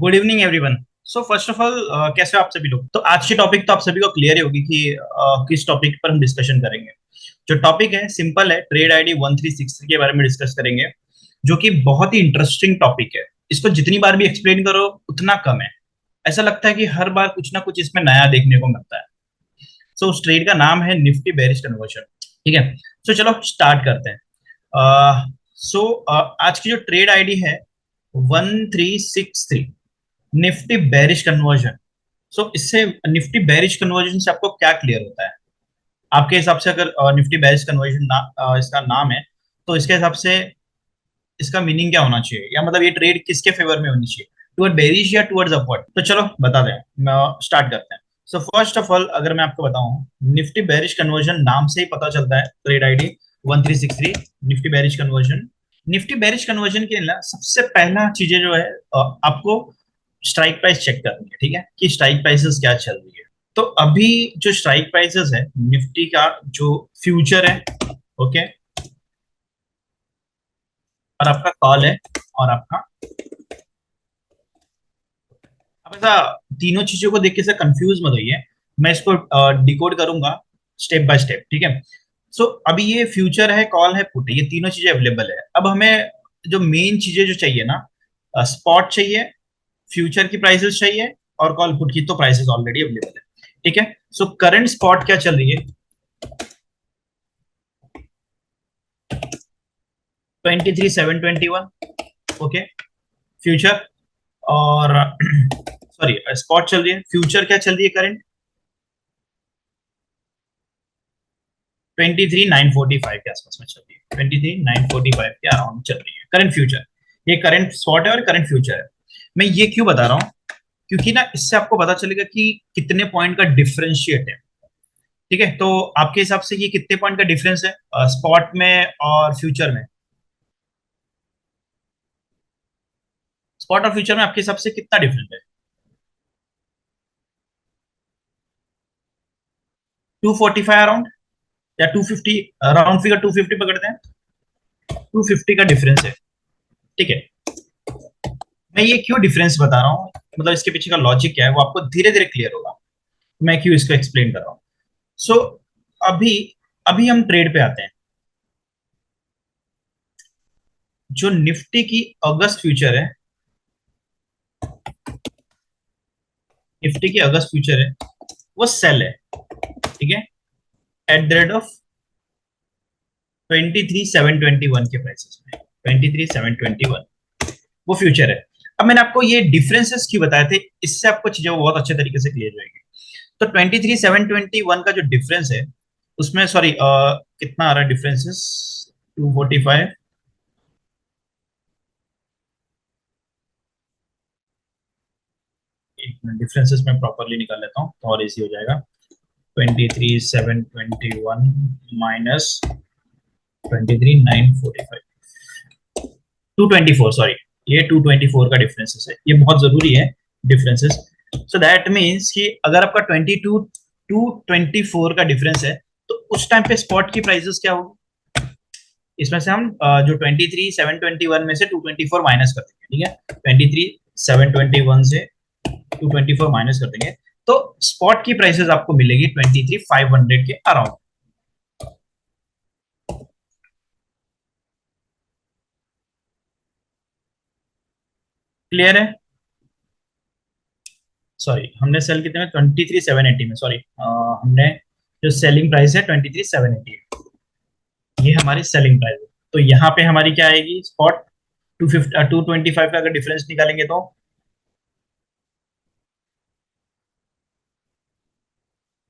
Good evening everyone. So first of all कैसे हो आप सभी लोग। तो आज की टॉपिक तो आप सभी को क्लियर ही होगी कि किस टॉपिक पर हम डिस्कशन करेंगे। जो टॉपिक है सिंपल है, ट्रेड आईडी 1363 के बारे में डिस्कस करेंगे, जो कि बहुत ही इंटरेस्टिंग टॉपिक है। इसको जितनी बार भी एक्सप्लेन करो उतना कम है। ऐसा लगता है कि हर बार कुछ ना कुछ इसमें नया देखने को मिलता है। सो उस ट्रेड का नाम है निफ्टी बेरिश कन्वर्जन। ठीक है, सो चलो स्टार्ट करते हैं। सो आज की जो ट्रेड आईडी है 1363, निफ्टी बेरिश कन्वर्जन। सो इससे निफ्टी बेरिश कन्वर्जन से आपको क्या क्लियर होता है आपके हिसाब से? अगर निफ्टी बेरिश कन्वर्जन इसका नाम है, तो इसके हिसाब से इसका मीनिंग क्या होना चाहिए, या मतलब ये ट्रेड किसके फेवर में होनी चाहिए, टुवर्ड बेरिश या टुवर्ड्स अपवर्ड? तो चलो बता दें, स्टार्ट करते हैं। सो फर्स्ट ऑफ ऑल अगर मैं आपको बताऊं, निफ्टी बेरिश कन्वर्जन नाम से ही पता चलता है। Trade ID 1363 Nifty bearish conversion. Nifty bearish conversion के लिए सबसे पहला चीजें जो है, आपको स्ट्राइक प्राइस चेक करनी है। ठीक है, कि स्ट्राइक प्राइसेस क्या चल रही है। तो अभी जो स्ट्राइक प्राइसेस है निफ्टी का, जो फ्यूचर है, ओके, और आपका कॉल है, और आपका, अब ऐसा तीनों चीजों को देख के कंफ्यूज मत होइए। मैं इसको डिकोड करूंगा स्टेप बाय स्टेप। ठीक है, सो अभी ये फ्यूचर है, कॉल है, पुट है, ये तीनों चीजें अवेलेबल है। अब हमें जो मेन चीजें जो चाहिए ना, स्पॉट चाहिए, फ्यूचर की प्राइसेस चाहिए, और कॉल पुट की तो प्राइसेस ऑलरेडी अवेलेबल है। ठीक है, सो करंट स्पॉट क्या चल रही है? 23,721। ओके, फ्यूचर और सॉरी, स्पॉट चल रही है। फ्यूचर क्या चल रही है करंट? 23,945 के आसपास में चल रही है। 23,945 के अराउंड चल रही है करंट फ्यूचर। ये करंट स्पॉट है और करंट फ्यूचर है। मैं ये क्यों बता रहा हूँ? क्योंकि ना इससे आपको पता चलेगा कि कितने पॉइंट का डिफरेंशिएट है। ठीक है, तो आपके हिसाब से ये कितने पॉइंट का डिफरेंस है स्पॉट में और फ्यूचर में? स्पॉट और फ्यूचर में आपके हिसाब से कितना डिफरेंस है? 245 अराउंड, या 250? राउंड फिगर 250 पकड़ते हैं। 250 का डिफरेंस है। ठीक है, मैं ये क्यों डिफरेंस बता रहा हूँ, मतलब इसके पीछे का लॉजिक क्या है, वो आपको धीरे धीरे क्लियर होगा। मैं क्यों इसको एक्सप्लेन कर रहा हूँ। सो अभी अभी हम ट्रेड पे आते हैं। जो निफ्टी की अगस्त फ्यूचर है, निफ्टी की अगस्त फ्यूचर है, वो सेल है। ठीक है, एट द रेट ऑफ 23,721 के प्राइसेस में। 23,721 वो फ्यूचर है। अब मैंने आपको ये डिफरेंसेस क्यों बताए थे, इससे आपको चीजें बहुत अच्छे तरीके से क्लियर हो जाएगी। तो 23,721 का जो डिफरेंस है उसमें, सॉरी, कितना आ रहा है डिफरेंसेस? 245। एक मिनट, डिफरेंसेस में प्रॉपरली निकाल लेता हूँ तो और इजी हो जाएगा। 23,721 माइनस 23,945, 224, सॉरी, ये 224 का डिफरेंसेस है। ये बहुत जरूरी है डिफरेंसेस। सो दैट मीन्स कि अगर आपका 224 का डिफरेंस है, तो उस टाइम पे स्पॉट की प्राइसेस क्या होगी? इसमें से हम जो 23,721 में से 224 माइनस कर देंगे। ठीक है, 23,721 से 224 माइनस कर देंगे, तो स्पॉट की प्राइसेस आपको मिलेगी 23,500 के अराउंड। क्लियर है? सॉरी, हमने सेल कितने में? 23,780 में, सॉरी, हमने जो सेलिंग प्राइस है 23,780, ये हमारी सेलिंग प्राइस है। तो यहाँ पे हमारी क्या आएगी? स्पॉट 250, 225 का अगर डिफरेंस निकालेंगे तो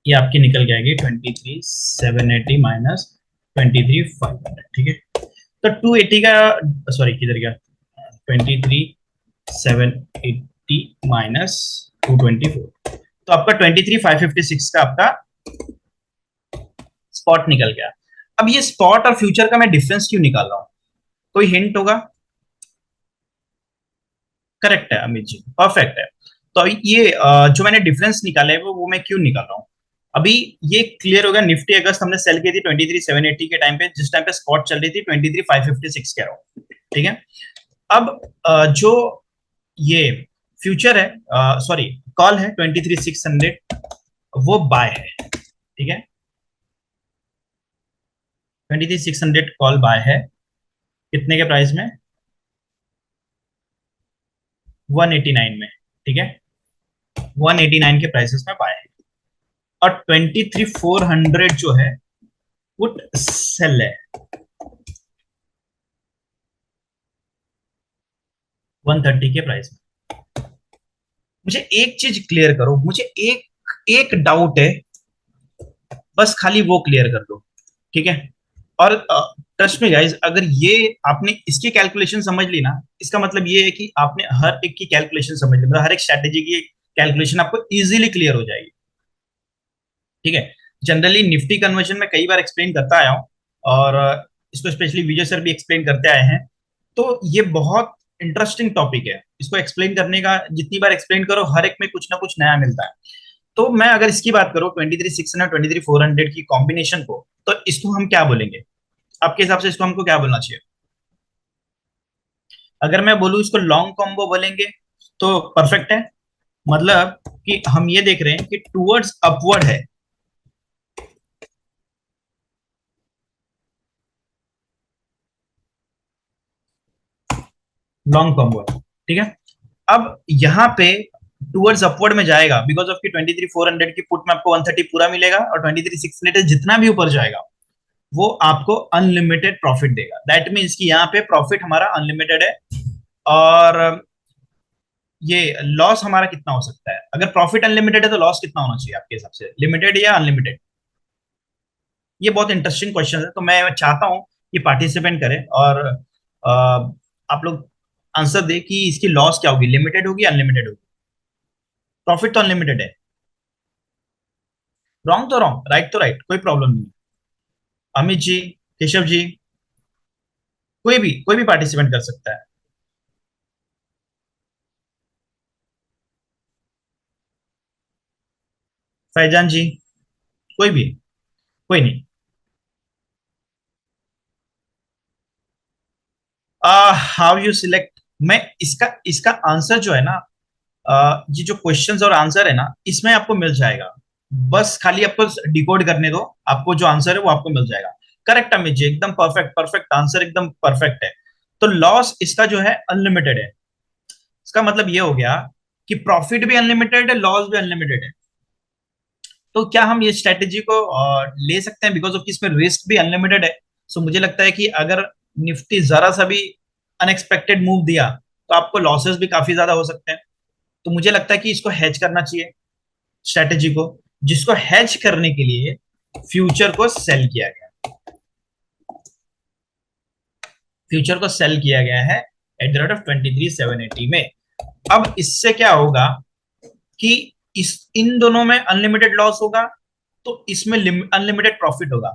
ये आपकी निकल के आएगी 23,780 माइनस 23,500। ठीक है, तो 280 का, सॉरी किधर गया, 23,780 माइनस 224, तो आपका 23,556 का आपका स्पॉट निकल गया। अब ये स्पॉट और फ्यूचर का मैं डिफरेंस क्यों निकाल रहा हूं? कोई हिंट होगा? करेक्ट है अमित जी, परफेक्ट है। तो अभी ये जो मैंने डिफरेंस निकाला है वो मैं क्यों निकाल रहा हूँ? अभी ये क्लियर होगा। निफ्टी अगस्त हमने सेल की थी 23,780 के टाइम पे, जिस टाइम पे स्पॉट चल रही थी 23,556 के अराउंड। ठीक है, अब जो ये फ्यूचर है, सॉरी, कॉल है 23,600, वो बाय है, ठीक है। 23,600 कॉल बाय है, कितने के प्राइस में? 189 में, ठीक है। 189 के प्राइसेस में बाय है। और 23,400 जो है पुट सेल है 130 के प्राइस में। मुझे एक चीज क्लियर करो, मुझे एक एक डाउट है, बस खाली वो क्लियर कर दो, ठीक है। और ट्रस्ट में गाइस, अगर ये आपने इसकी कैलकुलेशन समझ ली ना, इसका मतलब ये है कि आपने हर एक की कैलकुलेशन समझ ली, मतलब हर एक स्ट्रैटेजी की कैलकुलेशन आपको इजीली क्लियर हो जाएगी, ठीक है। जनरली निफ्टी कन्वर्जन में कई बार एक्सप्लेन करता आया हूँ, और इसको स्पेशली विजय सर भी एक्सप्लेन करते आए हैं। तो ये बहुत इंटरेस्टिंग टॉपिक है, इसको एक्सप्लेन करने का जितनी बार एक्सप्लेन करो, हर एक में कुछ ना कुछ नया मिलता है। तो मैं अगर इसकी बात करूं 23,600 23,400 की कॉम्बिनेशन को, तो इसको हम क्या बोलेंगे? आपके हिसाब से इसको हमको क्या बोलना चाहिए? अगर मैं बोलूं इसको लॉन्ग कॉम्बो बोलेंगे तो परफेक्ट है, मतलब कि हम ये देख रहे हैं कि टूवर्ड्स अपवर्ड है। लॉन्ग कॉम्बो, ठीक है। अब यहाँ पे टूवर्ड्स अपवर्ड में जाएगा, बिकॉज ऑफ की 23,400 की पुट में आपको 130 पूरा मिलेगा, और 23,600 जितना भी ऊपर जाएगा वो आपको अनलिमिटेड प्रॉफिट देगा। दैट मीन्स कि यहाँ पे प्रॉफिट हमारा अनलिमिटेड है। और ये लॉस हमारा कितना हो सकता है? अगर प्रॉफिट अनलिमिटेड है तो लॉस कितना होना चाहिए आपके हिसाब से, लिमिटेड या अनलिमिटेड? ये बहुत इंटरेस्टिंग क्वेश्चन है, तो मैं चाहता हूँ कि पार्टिसिपेंट करें और आप लोग आंसर दे कि इसकी लॉस क्या होगी, लिमिटेड होगी अनलिमिटेड होगी? प्रॉफिट तो अनलिमिटेड है। रॉन्ग तो रॉन्ग, राइट तो राइट, कोई प्रॉब्लम नहीं। अमित जी, केशव जी, कोई भी पार्टिसिपेंट कर सकता है। फैजान जी, कोई भी, कोई नहीं। हाउ यू सिलेक्ट, मैं इसका इसका आंसर जो है ना, ये जो क्वेश्चंस और आंसर है ना, इसमें आपको मिल जाएगा। बस खाली आपको डिकोड करने दो, आपको जो आंसर है वो आपको मिल जाएगा। करेक्ट अमित जी, एकदम परफेक्ट, परफेक्ट आंसर, एकदम परफेक्ट है। तो लॉस इसका जो है अनलिमिटेड है। इसका मतलब ये हो गया कि प्रॉफिट भी अनलिमिटेड है, लॉस भी अनलिमिटेड है। तो क्या हम ये स्ट्रेटेजी को ले सकते हैं, बिकॉज ऑफ कि इसमें रिस्क भी अनलिमिटेड है। सो मुझे लगता है कि अगर निफ्टी जरा सा भी अनएक्सपेक्टेड मूव दिया तो आपको लॉसेस भी काफी ज्यादा हो सकते हैं। तो मुझे लगता है कि इसको हेज करना चाहिए, स्ट्रेटेजी को, जिसको हेज करने के लिए फ्यूचर को सेल किया गया। फ्यूचर को सेल किया गया है एट द रेट ऑफ 23,780 में। अब इससे क्या होगा कि इस इन दोनों में अनलिमिटेड लॉस होगा, तो इसमें अनलिमिटेड प्रॉफिट होगा।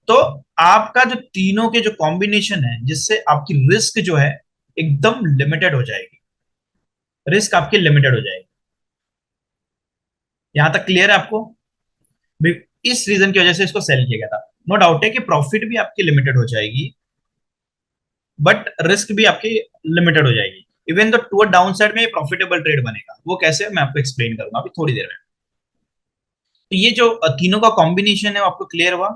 तो आपका जो तीनों के जो कॉम्बिनेशन है, जिससे आपकी रिस्क जो है एकदम लिमिटेड हो जाएगी, रिस्क आपकी लिमिटेड हो जाएगी। यहां तक क्लियर है आपको? इस रीजन की वजह से इसको सेल किया गया था। नो डाउट है कि प्रॉफिट भी आपकी लिमिटेड हो जाएगी, बट रिस्क भी आपकी लिमिटेड हो जाएगी। इवन तो टूअर्ड डाउन साइड में प्रॉफिटेबल ट्रेड बनेगा, वो कैसे मैं आपको एक्सप्लेन करूंगा अभी थोड़ी देर में। तो ये जो तीनों का कॉम्बिनेशन है वो आपको क्लियर हुआ।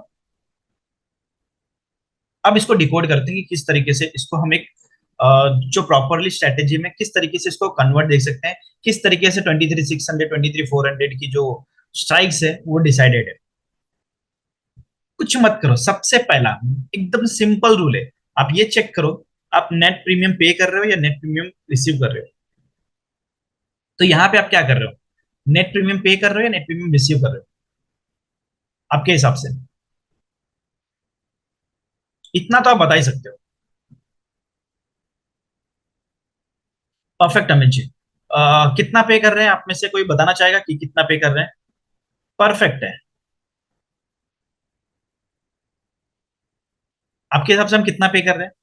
अब इसको डिकोड करते हैं कि किस तरीके से इसको हम एक जो प्रॉपरली स्ट्रेटेजी में किस तरीके से इसको कन्वर्ट देख सकते हैं, किस तरीके से 23,600 23,400 की जो स्ट्राइक्स है वो डिसाइडेड है। कुछ मत करो, सबसे पहला एकदम सिंपल रूल है, आप ये चेक करो, आप नेट प्रीमियम पे कर रहे हो या नेट प्रीमियम रिसीव कर रहे हो। तो यहाँ पे आप क्या कर रहे हो, नेट प्रीमियम पे कर रहे हो या नेट प्रीमियम रिसीव कर रहे हो आपके हिसाब से? इतना तो आप बता ही सकते हो। परफेक्ट अमित जी, कितना पे कर रहे हैं आप में से कोई बताना चाहेगा कि कितना पे कर रहे हैं? परफेक्ट है। आपके हिसाब से हम कितना पे कर रहे हैं?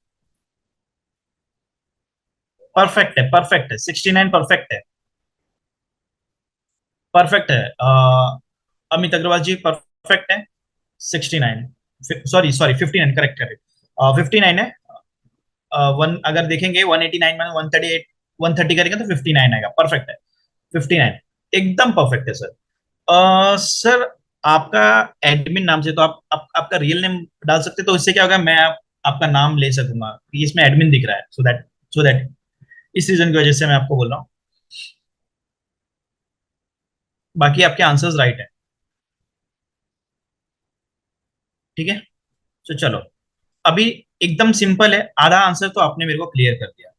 परफेक्ट है, परफेक्ट है, 69 परफेक्ट है। परफेक्ट है, अमित अग्रवाल जी, परफेक्ट है। 69, सॉरी सॉरी 59, करेक्ट करेक्ट, 59 है। वन अगर देखेंगे 189 में 138 130 करेंगे तो 59 आएगा, परफेक्ट है। 59 एकदम परफेक्ट है सर। सर आपका एडमिन नाम से तो आपका रियल नेम डाल सकते, तो इससे क्या होगा, मैं आपका नाम ले सकूंगा, इसमें एडमिन दिख रहा है, सो दैट इस रीजन की वजह से मैं आपको बोल रहा हूँ। बाकी आपके आंसर्स राइट है। ठीक है, तो चलो अभी एकदम सिंपल है, आधा आंसर तो आपने मेरे को क्लियर कर दिया,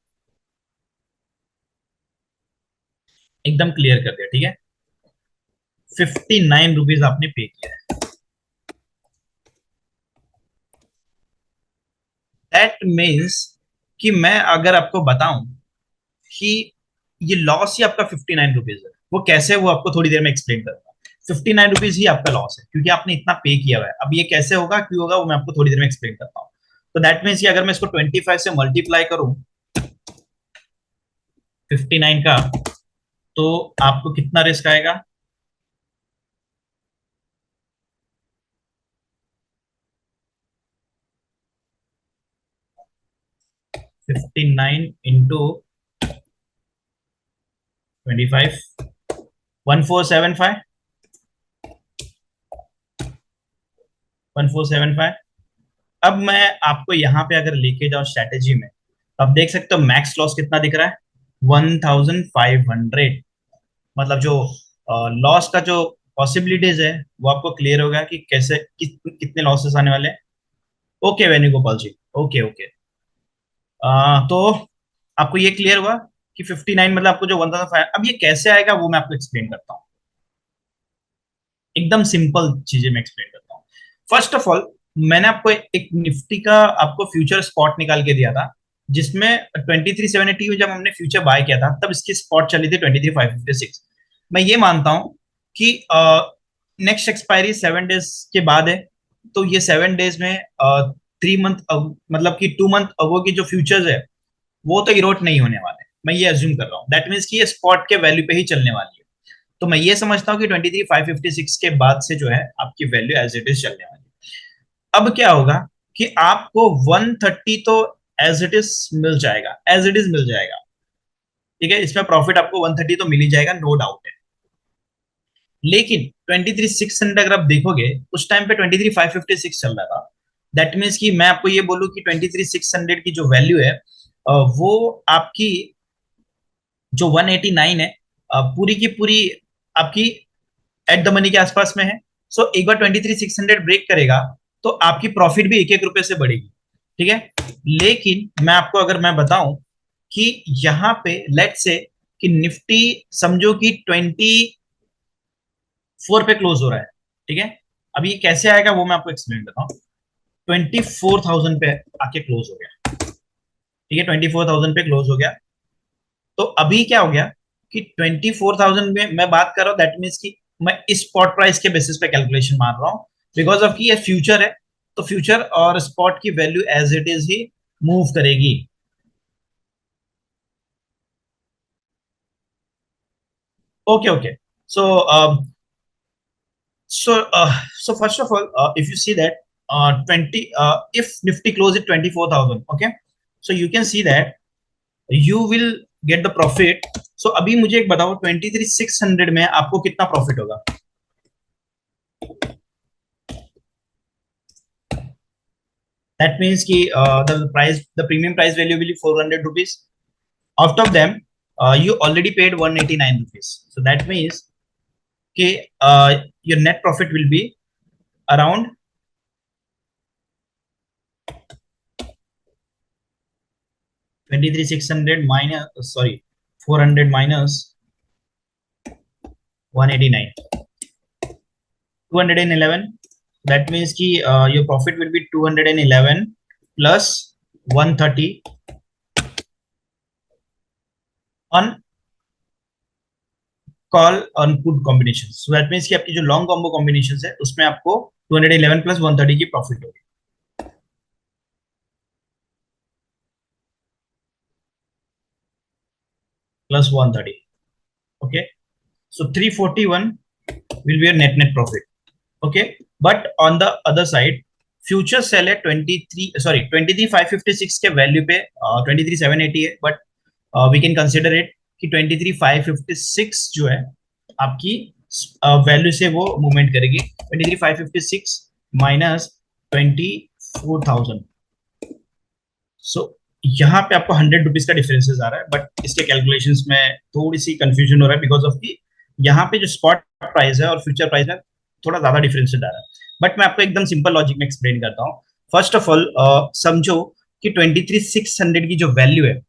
एकदम क्लियर कर दिया। ठीक है, 59 रुपीज आपने पे किया है। दैट मीन्स कि मैं अगर आपको बताऊं कि ये लॉस ही आपका 59 रुपीज है, वो कैसे, वो आपको थोड़ी देर में एक्सप्लेन करूंगा। 59 रुपीज ही आपका लॉस है क्योंकि आपने इतना पे किया हुआ है। अब ये कैसे होगा, क्यों होगा, वो मैं आपको थोड़ी देर में एक्सप्लेन करता हूँ। तो दैट मीन्स कि अगर मैं इसको 25 से मल्टीप्लाई करूं 59 का, तो आपको कितना रिस्क आएगा? 59 इंटू 25, 1475, 1475। अब मैं आपको यहाँ पे अगर लेके जाऊं स्ट्रेटेजी में, तो आप देख सकते हो मैक्स लॉस कितना दिख रहा है, 1500। मतलब जो लॉस का जो पॉसिबिलिटीज है वो आपको क्लियर होगा कि कैसे कितने लॉसेस आने वाले हैं। ओके वेणुगोपाल जी, ओके ओके। तो आपको ये क्लियर हुआ कि 59 मतलब आपको जो 1005, अब ये कैसे आएगा वो मैं आपको एक्सप्लेन करता हूँ। एकदम सिंपल चीजें मैं एक्सप्लेन करता हूँ। फर्स्ट ऑफ ऑल, मैंने आपको एक निफ्टी का आपको फ्यूचर स्पॉट निकाल के दिया था, जिसमें 23,780 में जब हमने फ्यूचर बाय किया था तब इसकी स्पॉट चली थी 23,556। मैं ये मानता हूं कि नेक्स्ट एक्सपायरी 7 डेज के बाद है, तो ये 7 डेज में 3 मंथ, मतलब कि 2 मंथ अगो की जो फ्यूचर्स है वो तो इरोट नहीं होने वाले, मैं ये अज्यूम कर रहा हूँ। दैट मीन्स कि ये स्पॉट के वैल्यू पे ही चलने वाली है। तो मैं ये समझता हूँ कि 23,556 के बाद से जो है आपकी वैल्यू एज इट इज चलने वाली है। अब क्या होगा कि आपको 130 तो एज इट इज मिल जाएगा, एज इट इज मिल जाएगा। ठीक है, इसमें प्रॉफिट आपको 130 तो मिल ही जाएगा, नो डाउट है। लेकिन 23,600 अगर आप देखोगे, उस टाइम पे 23,556 चल रहा था। दैट मीन्स कि मैं आपको ये बोलूं कि 23,600 की जो वैल्यू है, वो आपकी जो 189 है, पूरी की पूरी आपकी एट द मनी के आसपास में है। सो एक बार 23,600 ब्रेक करेगा तो आपकी प्रॉफिट भी एक एक रुपए से बढ़ेगी। ठीक है, लेकिन मैं आपको अगर मैं बताऊं कि यहां पे लेट से कि निफ्टी समझो कि 24 पे क्लोज हो रहा है। ठीक है, अब ये कैसे आएगा वो मैं आपको एक्सप्लेन करता हूँ। 24,000 पे आके क्लोज हो गया। ठीक है, 24,000 पे क्लोज हो गया। तो अभी क्या हो गया कि 24,000 में मैं बात कर रहा हूँ, दैट मीन्स कि मैं इस स्पॉट प्राइस के बेसिस पे कैलकुलेशन मार रहा हूँ, बिकॉज ऑफ कि ये फ्यूचर है। तो फ्यूचर और स्पॉट की वैल्यू एज इट इज ही मूव करेगी। Okay okay. So so first of all, if you see that 20 if nifty close at 24,000, okay, so you can see that you will get the profit. So अभी मुझे एक बताओ, 23,600 में आपको कितना profit होगा? That means कि the premium price value will be 400 rupees. Out of them, you already paid 189 rupees. So that means कि your net profit will be around 23,600 minus, sorry, 400 minus 189, 211. That means कि your profit will be 211 plus 130 on call on put combination. So that means कि आपकी जो long combo combination है उसमें आपको 211 plus 130 की profit होगी, plus 130। Okay, so 341 will be your net profit. Okay, but on the other side, future sell है 23, sorry 23,556 के वैल्यू पे 23,780 है, but we can consider it कि 23,556 जो है आपकी वैल्यू से वो मूवमेंट करेगी। 23,556 माइनस 24,000। सो यहाँ पे आपको 100 रुपीज का डिफरेंसेस आ रहा है, बट इसके कैलकुलेशंस में थोड़ी सी कंफ्यूजन हो रहा है बिकॉज ऑफ की यहाँ पे जो स्पॉट प्राइस है और फ्यूचर प्राइस में थोड़ा ज्यादा डिफरेंसेस आ रहा है। बट मैं आपको एकदम सिंपल लॉजिक में एक्सप्लेन करता हूँ। फर्स्ट ऑफ ऑल समझो कि 23,600 की जो वैल्यू है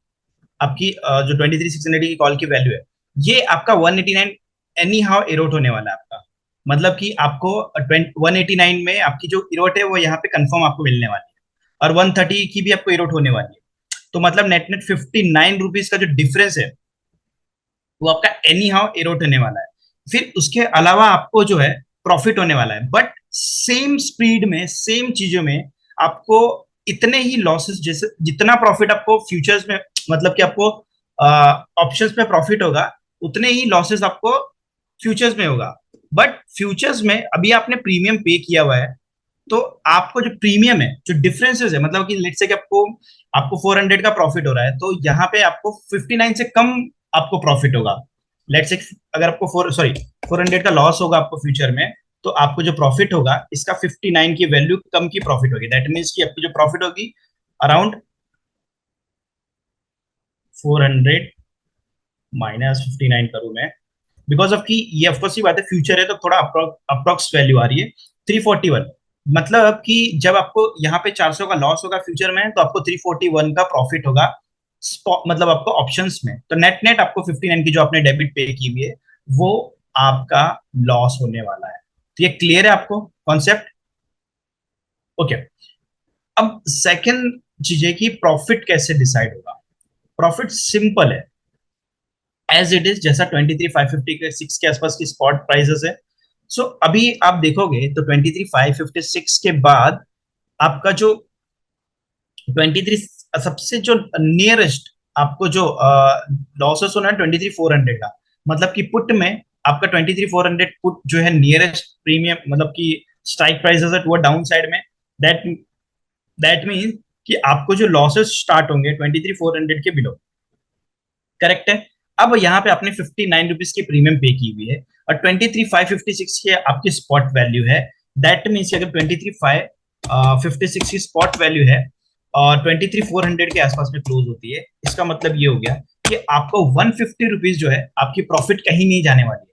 आपकी, जो 23,600 की कॉल की वैल्यू है, ये आपका 189 एनी हाउ इरोट होने वाला है आपका। मतलब कि आपको 189 में आपकी जो इरोट है वो यहाँ पे कंफर्म आपको मिलने वाली है, और 130 की भी आपको इरोट होने वाली है। तो मतलब नेट नेट 59 रुपीज का जो डिफरेंस है वो आपका एनी हाउ इरोट होने वाला है। फिर उसके अलावा आपको जो है प्रॉफिट होने वाला है, बट सेम स्पीड में सेम चीजों में आपको इतने ही लॉसेस, जैसे जितना प्रॉफिट आपको फ्यूचर्स में, मतलब कि आपको ऑप्शंस में प्रॉफिट होगा, उतने ही लॉसेस आपको फ्यूचर्स में होगा। बट फ्यूचर्स में अभी आपने प्रीमियम पे किया हुआ है, तो आपको जो प्रीमियम है, जो डिफरेंसेस है, मतलब कि लेट्स से कि आपको आपको 400 का प्रॉफिट हो रहा है, तो यहाँ पे आपको 59 से कम आपको प्रॉफिट होगा। लेट्स से अगर आपको 400 का लॉस होगा आपको फ्यूचर में, तो आपको जो प्रॉफिट होगा इसका 59 की वैल्यू कम की प्रॉफिट होगी। दैट मीन्स कि आपकी जो प्रॉफिट होगी अराउंड 400 माइनस 59 करूं मैं, बिकॉज ऑफ की ये ऑफकोर्स ही बात है, फ्यूचर है तो थोड़ा अप्रोक्स वैल्यू आ रही है 341। मतलब कि जब आपको यहाँ पे 400 का लॉस होगा फ्यूचर में, तो आपको 341 का प्रॉफिट होगा मतलब आपको ऑप्शंस में। तो नेट नेट आपको 59 की जो आपने डेबिट पे की हुई है वो आपका लॉस होने वाला है। तो ये क्लियर है आपको कॉन्सेप्ट? ओके। अब सेकंड चीज है कि प्रॉफिट कैसे डिसाइड होगा। प्रॉफिट सिंपल है, एज इट इज, जैसा 23,550 के 6 के आसपास की स्पॉट प्राइसेस है। सो अभी आप देखोगे तो 23,556 के बाद आपका जो 23 सबसे जो नियरेस्ट आपको जो लॉसेस होना है 23,400 का, मतलब कि पुट में आपका 23,400 पुट जो है नियरेस्ट प्रीमियम, मतलब कि स्ट्राइक प्राइसेस है वो डाउन साइड में। दैट दैट मीन कि आपको जो लॉसेस स्टार्ट होंगे 23,400 के बिलो। करेक्ट है। अब यहाँ पे आपने 59 रुपीज की प्रीमियम पे की हुई है, और 23,556 की आपकी स्पॉट वैल्यू है। दैट मीन्स अगर 23,556 की स्पॉट वैल्यू है और 23,400 के आसपास में क्लोज होती है, इसका मतलब ये हो गया कि आपको 150 रुपीज जो है आपकी प्रॉफिट कहीं नहीं जाने वाली है।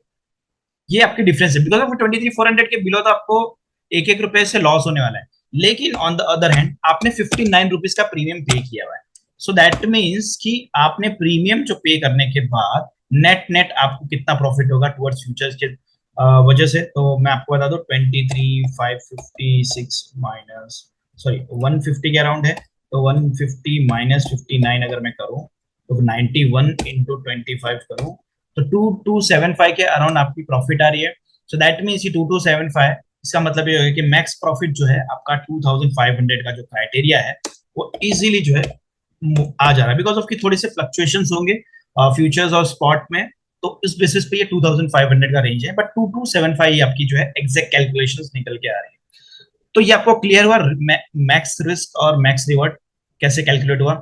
ये आपकी डिफरेंस है, बिकॉज ऑफ 23,400 के बिलो तो आपको एक एक रुपए से लॉस होने वाला है। लेकिन ऑन द अदर हैंड आपने 59 रुपीज का प्रीमियम पे किया हुआ है। सो दैट मीन्स कि आपने प्रीमियम जो पे करने के बाद नेट नेट आपको कितना प्रॉफिट होगा टुवर्ड्स फ्यूचर्स के वजह से। तो मैं आपको बता दूं 23,556 माइनस, सॉरी 150 के अराउंड है, तो 150 माइनस 59 अगर मैं करूं, तो 91 इंटू 25 करूं, तो 2275 के अराउंड आपकी प्रॉफिट आ रही है। सो दैट मीन्स 2275, इसका मतलब ये होगा कि मैक्स प्रॉफिट जो है आपका 2500 का जो क्राइटेरिया है वो इजीली जो है आ जा रहा है, बिकॉज ऑफ की थोड़ी से फ्लक्चुएशंस होंगे फ्यूचर्स और स्पॉट में। तो इस बेसिस पे ये 2500 का रेंज है, बट 2275 आपकी जो है एग्जैक्ट कैलकुलेशंस निकल के आ रही है। तो ये आपको क्लियर हुआ मैक्स रिस्क और मैक्स रिवॉर्ड कैसे कैलकुलेट हुआ?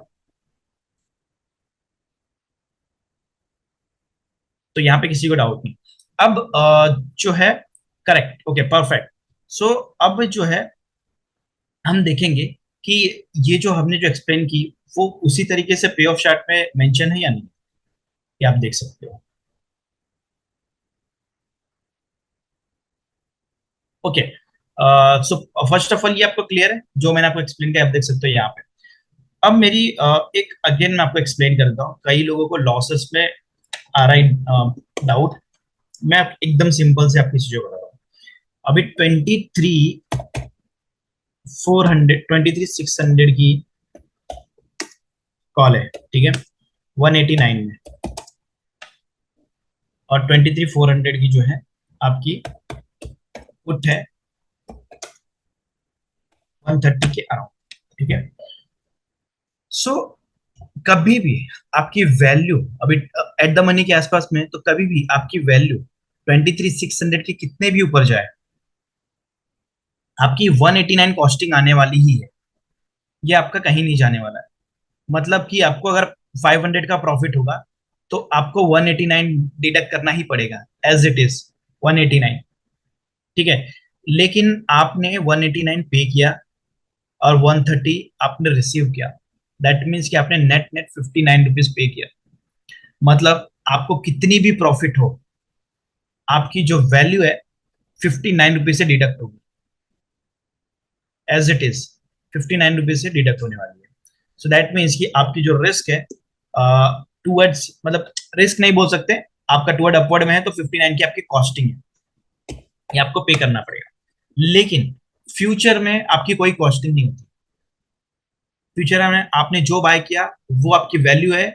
तो यहाँ पे किसी को डाउट नहीं। अब जो है, करेक्ट, ओके, परफेक्ट। सो अब जो है हम देखेंगे कि ये जो हमने जो एक्सप्लेन की वो उसी तरीके से पे ऑफ चार्ट में मेंशन है या नहीं, ये आप देख सकते हो। Okay. So first of all ये आपको क्लियर है जो मैंने आपको एक्सप्लेन किया, आप देख सकते हो यहाँ पे। अब मेरी एक अगेन मैं आपको एक्सप्लेन करता हूँ, कई लोगों को लॉसेस में आ रहा है डाउट। मैं एकदम सिंपल से आपकी चीजों बता रहा हूँ। अभी 23,600 की कॉल है, ठीक है, 189 में, और 23,400 की जो है आपकी पुट है 130 के अराउंड, ठीक है। सो कभी भी आपकी वैल्यू अभी एट द मनी के आसपास में, तो कभी भी आपकी वैल्यू 23,600 के कितने भी ऊपर जाए, आपकी 189 कॉस्टिंग आने वाली ही है। ये आपका कहीं नहीं जाने वाला है। मतलब कि आपको अगर 500 का प्रॉफिट होगा, तो आपको 189 डिडक्ट करना ही पड़ेगा एज इट इज, 189। ठीक है, लेकिन आपने 189 पे किया और 130 आपने रिसीव किया, दैट मीन्स कि आपने नेट नेट 59 रुपीज पे किया। मतलब आपको कितनी भी प्रॉफिट हो, आपकी जो वैल्यू है 59 रुपीज से डिडक्ट होगी, एज इट इज 59 रुपीज से डिडक्ट होने वाली है। सो दैट मीन्स कि आपकी जो रिस्क है टूवर्ड्स, मतलब रिस्क नहीं बोल सकते, आपका टूवर्ड अपवर्ड में है तो 59 की आपकी कॉस्टिंग है, ये आपको पे करना पड़ेगा। लेकिन फ्यूचर में आपकी कोई कॉस्टिंग नहीं होती। फ्यूचर में आपने जो बाय किया वो आपकी वैल्यू है।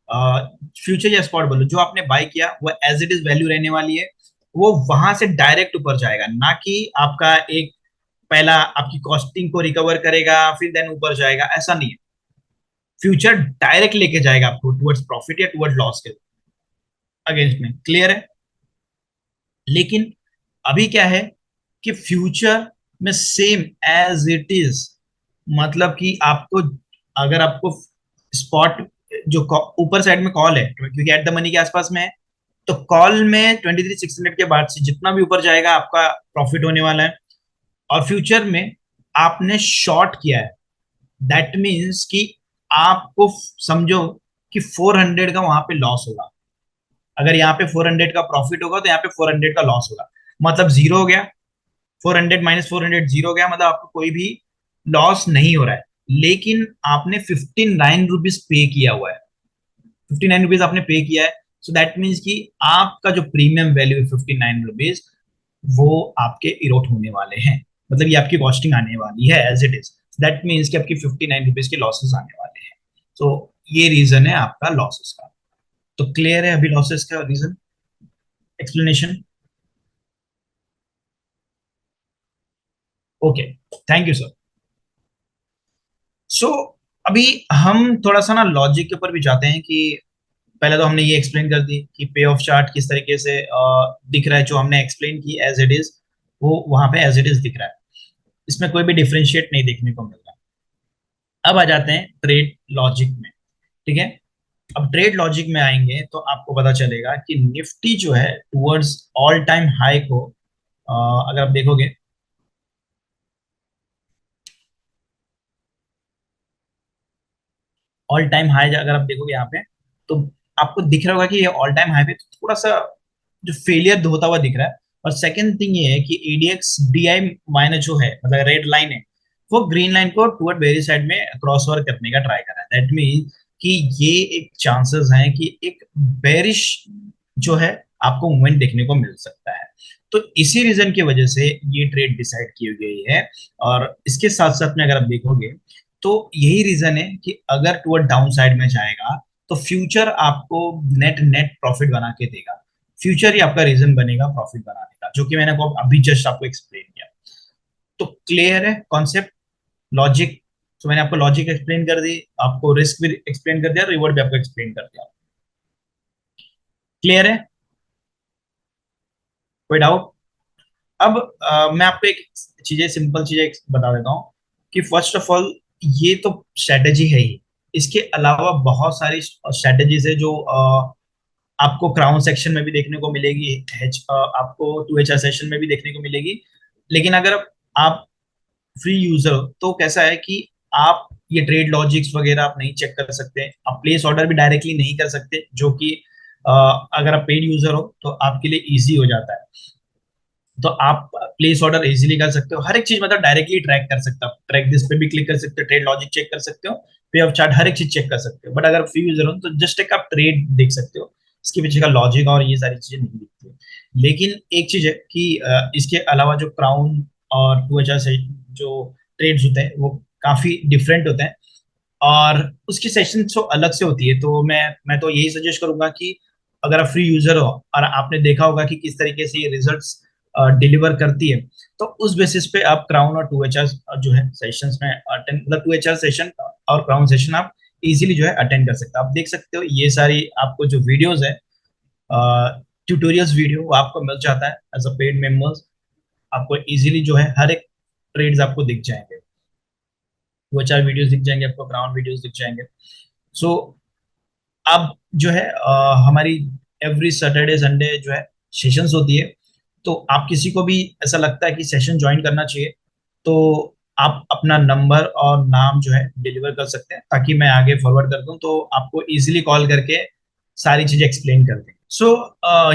फ्यूचर या स्पॉट बोलो, जो आपने बाय किया वो एज इट इज वैल्यू रहने वाली है। वो वहां से डायरेक्ट ऊपर जाएगा, ना कि आपका एक पहला आपकी कॉस्टिंग को रिकवर करेगा फिर देन ऊपर जाएगा, ऐसा नहीं है। फ्यूचर डायरेक्ट लेके जाएगा आपको टुवर्ड्स प्रॉफिट या टुवर्ड्स लॉस के अगेंस्ट में। क्लियर है? लेकिन अभी क्या है कि फ्यूचर में सेम एज इट इज, मतलब कि आपको, अगर आपको स्पॉट जो ऊपर साइड में कॉल है क्योंकि एट द मनी के आसपास में है, तो कॉल में 23,600 के बाद से जितना भी ऊपर जाएगा आपका प्रॉफिट होने वाला है। और फ्यूचर में आपने शॉर्ट किया है, दैट मीन्स कि आपको समझो कि 400 का वहां पे लॉस होगा। अगर यहाँ पे 400 का प्रॉफिट होगा तो यहाँ पे 400 का लॉस होगा, मतलब जीरो हो गया। 400 माइनस 400 जीरो हो गया, मतलब आपको कोई भी लॉस नहीं हो रहा है। लेकिन आपने 59 रुपीज पे किया हुआ है, 59 रुपीज आपने पे किया है। सो दैट मीन्स कि आपका जो प्रीमियम वैल्यू है 59 रुपीज, वो आपके इरोट होने वाले हैं, मतलब ये आपकी कॉस्टिंग आने वाली है as it is. That means कि आपकी 59 रुपीज के लॉसेस आने वाले हैं। तो ये रीजन है आपका लॉसेस का। तो क्लियर है अभी लॉसेस का reason, explanation? Okay, thank you sir. So अभी हम थोड़ा सा ना लॉजिक के ऊपर भी जाते हैं कि पहले तो हमने ये एक्सप्लेन कर दी कि पे ऑफ चार्ट किस तरीके से दिख रहा है, जो हमने एक्सप्लेन की एज इट इज वो वहां पे एज इट इज दिख रहा है, इसमें कोई भी डिफरेंशिएट नहीं देखने को मिल रहा। अब आ जाते हैं ट्रेड लॉजिक में। ठीक है, अब ट्रेड लॉजिक में आएंगे तो आपको पता चलेगा कि निफ्टी जो है टुवर्ड्स ऑल टाइम हाई को, अगर आप देखोगे, ऑल टाइम हाई अगर आप देखोगे यहाँ पे, तो आपको दिख रहा होगा कि ये ऑल टाइम हाई पे थोड़ा सा जो फेलियर होता हुआ दिख रहा है। और सेकंड थिंग ये है कि एडीएक्स डीआई माइनस जो है, मतलब रेड लाइन है, वो ग्रीन लाइन को टुवर्ड वेरी साइड में क्रॉस ओवर करने का ट्राई कर रहा है। दैट मीन कि ये एक चांसेस हैं कि एक बेरिश जो है आपको मूवमेंट देखने को मिल सकता है। तो इसी रीजन की वजह से ये ट्रेड डिसाइड की गई है। और इसके साथ साथ में अगर आप देखोगे तो यही रीजन है कि अगर टुवर्ड डाउन साइड में जाएगा तो फ्यूचर आपको नेट नेट प्रॉफिट बना के देगा। फ्यूचर ही आपका रीजन बनेगा प्रॉफिट बनाने का, जो कि मैंने आपको अभी जस्ट आपको एक्सप्लेन किया। तो क्लियर है कॉन्सेप्ट, लॉजिक? तो मैंने आपको लॉजिक एक्सप्लेन कर दी, आपको रिस्क भी एक्सप्लेन कर दिया, रिवॉर्ड भी आपको एक्सप्लेन कर दिया। क्लियर है? कोई डाउट? अब मैं आपको एक चीजें, सिंपल चीजें बता देता हूँ कि फर्स्ट ऑफ ऑल ये तो स्ट्रेटेजी है ही, इसके अलावा बहुत सारी स्ट्रेटेजीज है जो आपको क्राउन सेक्शन में भी देखने को मिलेगी, आपको 2HR सेशन में भी देखने को मिलेगी। लेकिन अगर आप फ्री यूजर हो तो कैसा है कि आप ये ट्रेड लॉजिक्स वगैरह आप नहीं चेक कर सकते, आप प्लेस ऑर्डर भी डायरेक्टली नहीं कर सकते, जो कि अगर आप पेड यूजर हो तो आपके लिए इजी हो जाता है। तो आप प्लेस ऑर्डर इजीली कर सकते हो, हर एक चीज मतलब डायरेक्टली ट्रैक कर सकते हो, ट्रैक दिस पे भी क्लिक कर सकते हो, ट्रेड लॉजिक चेक कर सकते हो, पे ऑफ चार्ट हर एक चीज चेक कर सकते हो। बट अगर फ्री यूजर हो तो जस्ट एक आप ट्रेड देख सकते हो, इसके पीछे का लॉजिक और ये सारी चीजें नहीं दिखती। लेकिन एक चीज है कि इसके अलावा जो क्राउन और 2HR से जो ट्रेड्स होते हैं वो काफी डिफरेंट होते हैं, और उसकी सेशन तो अलग से होती है। तो मैं तो यही सजेस्ट करूंगा कि अगर आप फ्री यूजर हो और आपने देखा होगा कि किस तरीके से ये रिजल्ट्स डिलीवर करती है, तो उस बेसिस पे आप क्राउन और 2HR जो है सेशंस में अटेंड, मतलब 2HR सेशन और क्राउन सेशन आप इजीली जो है अटेंड कर सकते हो। आप देख सकते हो ये सारी आपको जो वीडियोस है, ट्यूटोरियल्स वीडियो, वो आपको मिल जाता है एज अ पेड मेंबर्स। आपको इजीली जो है हर एक ट्रेड्स आपको दिख जाएंगे, 2HR वीडियोस दिख जाएंगे आपको, क्राउन वीडियोस दिख जाएंगे। सो अब जो है हमारी एवरी सैटरडे संडे जो है सेशंस होती है। तो आप किसी को भी ऐसा लगता है कि सेशन ज्वाइन करना चाहिए, तो आप अपना नंबर और नाम जो है डिलीवर कर सकते हैं, ताकि मैं आगे फॉरवर्ड कर दूं, तो आपको इजीली कॉल करके सारी चीजें एक्सप्लेन कर दें। सो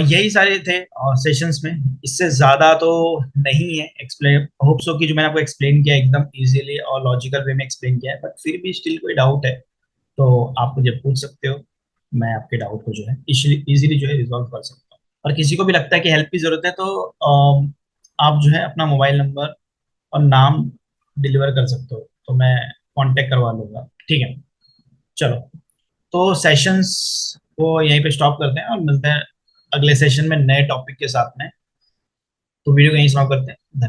यही सारे थे सेशंस में, इससे ज्यादा तो नहीं है एक्सप्लेन। होप सो कि जो मैंने आपको एक्सप्लेन किया एकदम इजीली और लॉजिकल वे में एक्सप्लेन किया है, बट फिर भी स्टिल कोई डाउट है तो आप मुझे पूछ सकते हो। मैं आपके डाउट को जो है इजीली जो है रिजॉल्व कर सकता हूँ। और किसी को भी लगता है कि हेल्प की जरूरत है, तो आप जो है अपना मोबाइल नंबर और नाम डिलीवर कर सकते हो, तो मैं कांटेक्ट करवा लूंगा। ठीक है, चलो। तो सेशंस को यहीं पे स्टॉप करते हैं और मिलते हैं अगले सेशन में नए टॉपिक के साथ में। तो वीडियो को यहीं समाप्त करते हैं।